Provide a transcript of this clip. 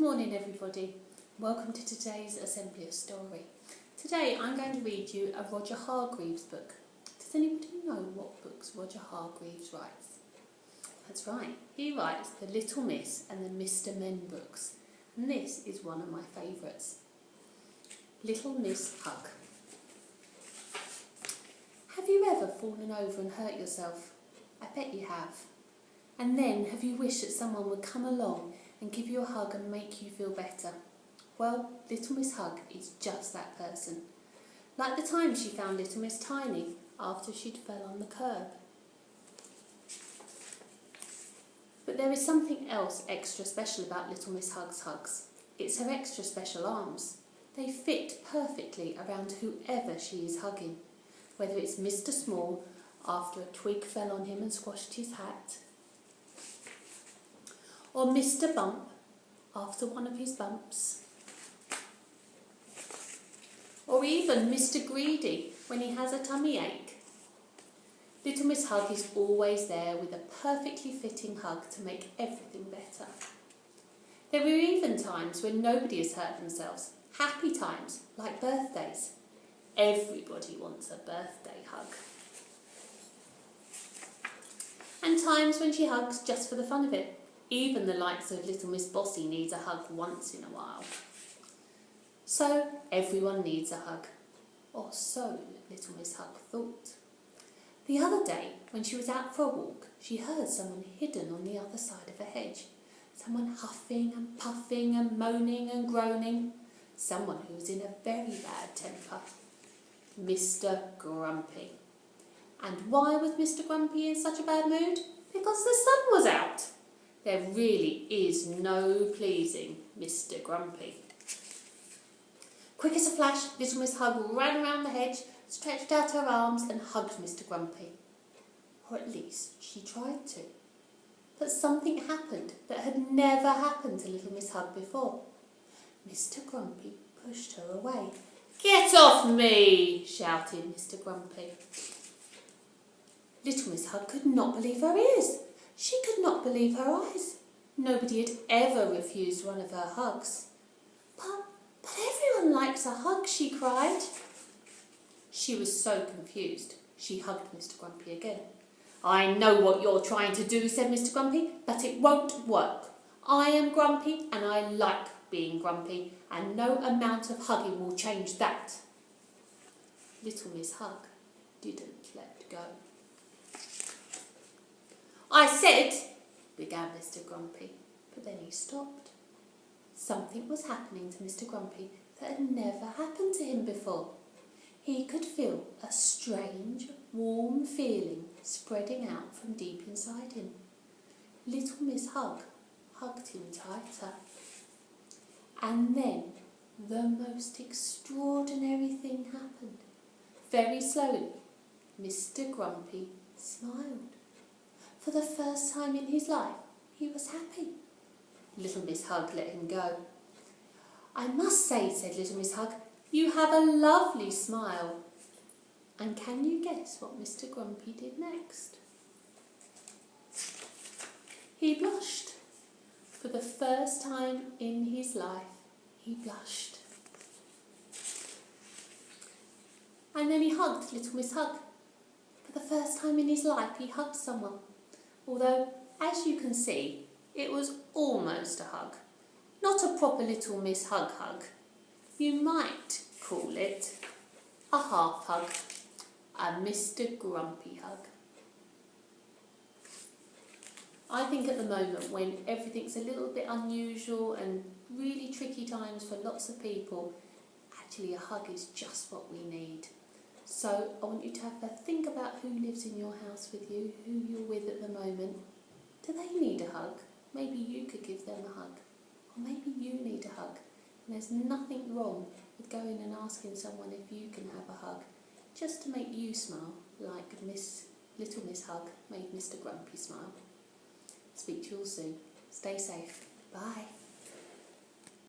morning everybody, welcome to today's Assembly of Story. Today I'm going to read you a Roger Hargreaves book. Does anybody know what books Roger Hargreaves writes? That's right, he writes the Little Miss and the Mr. Men books, and this is one of my favourites. Little Miss Hug. Have you ever fallen over and hurt yourself? I bet you have. And then have you wished that someone would come along and give you a hug and make you feel better? Well, Little Miss Hug is just that person. Like the time she found Little Miss Tiny after she'd fell on the curb. But there is something else extra special about Little Miss Hug's hugs. It's her extra special arms. They fit perfectly around whoever she is hugging, whether it's Mr. Small after a twig fell on him and squashed his hat, or Mr. Bump after one of his bumps, or even Mr. Greedy when he has a tummy ache. Little Miss Hug is always there with a perfectly fitting hug to make everything better. There are even times when nobody has hurt themselves, happy times like birthdays. Everybody wants a birthday hug. And times when she hugs just for the fun of it. Even the likes of Little Miss Bossy needs a hug once in a while. So everyone needs a hug. Or so Little Miss Hug thought. The other day, when she was out for a walk, she heard someone hidden on the other side of a hedge. Someone huffing and puffing and moaning and groaning. Someone who was in a very bad temper. Mr. Grumpy. And why was Mr. Grumpy in such a bad mood? Because the sun was out. There really is no pleasing Mr. Grumpy. Quick as a flash, Little Miss Hug ran around the hedge, stretched out her arms and hugged Mr. Grumpy. Or at least she tried to. But something happened that had never happened to Little Miss Hug before. Mr. Grumpy pushed her away. "Get off me!" shouted Mr. Grumpy. Little Miss Hug could not believe her ears. She could not believe her eyes. Nobody had ever refused one of her hugs. But everyone likes a hug, she cried. She was so confused. She hugged Mr. Grumpy again. "I know what you're trying to do," said Mr. Grumpy, "but it won't work. I am grumpy and I like being grumpy, and no amount of hugging will change that." Little Miss Hug didn't let go. "I said," began Mr. Grumpy, but then he stopped. Something was happening to Mr. Grumpy that had never happened to him before. He could feel a strange, warm feeling spreading out from deep inside him. Little Miss Hug hugged him tighter. And then the most extraordinary thing happened. Very slowly, Mr. Grumpy smiled. For the first time in his life, he was happy. Little Miss Hug let him go. "I must say," said Little Miss Hug, "you have a lovely smile." And can you guess what Mr. Grumpy did next? He blushed. For the first time in his life, he blushed. And then he hugged Little Miss Hug. For the first time in his life, he hugged someone. Although, as you can see, it was almost a hug. Not a proper Little Miss Hug hug. You might call it a half hug. A Mr. Grumpy hug. I think at the moment, when everything's a little bit unusual and really tricky times for lots of people, actually a hug is just what we need. So I want you to have a think about who lives in your house with you, who you're with at the moment. Do they need a hug? Maybe you could give them a hug. Or maybe you need a hug. And there's nothing wrong with going and asking someone if you can have a hug, just to make you smile, like Little Miss Hug made Mr. Grumpy smile. Speak to you all soon. Stay safe. Bye.